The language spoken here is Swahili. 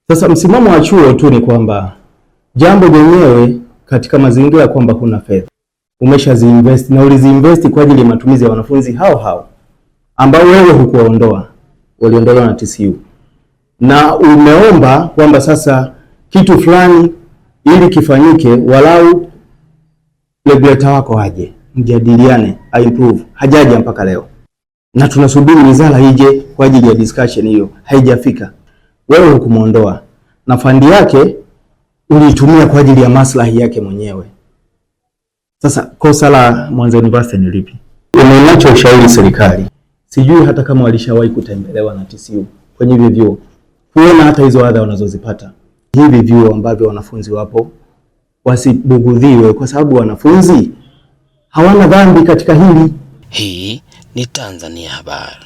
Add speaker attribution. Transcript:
Speaker 1: Sasa msimamo wa chuo tu ni kwamba jambo lenyewe katika mazingira kwamba kuna fedha umeshaziinvest na uliziinvest kwa ajili ya matumizi ya wanafunzi hao ambao wewe hukuwaondoa, waliondolewa na TCU, na umeomba kwamba sasa kitu fulani ili kifanyike, walau regulator wako aje mjadiliane improve. Hajaja mpaka leo na tunasubiri wizara ije kwa ajili ya discussion hiyo, haijafika. Wewe hukumuondoa na fandi yake ulitumia kwa ajili ya maslahi yake mwenyewe. Sasa kosa la Mwanza University ni lipi? Unacho ushauri serikali, sijui hata kama walishawahi kutembelewa na TCU kwenye hivi vyuo kuona hata hizo adha wanazozipata hivi vyuo ambavyo wanafunzi wapo, wasibugudhiwe kwa sababu wanafunzi hawana dhambi katika hili.
Speaker 2: Hii ni Tanzania Habari.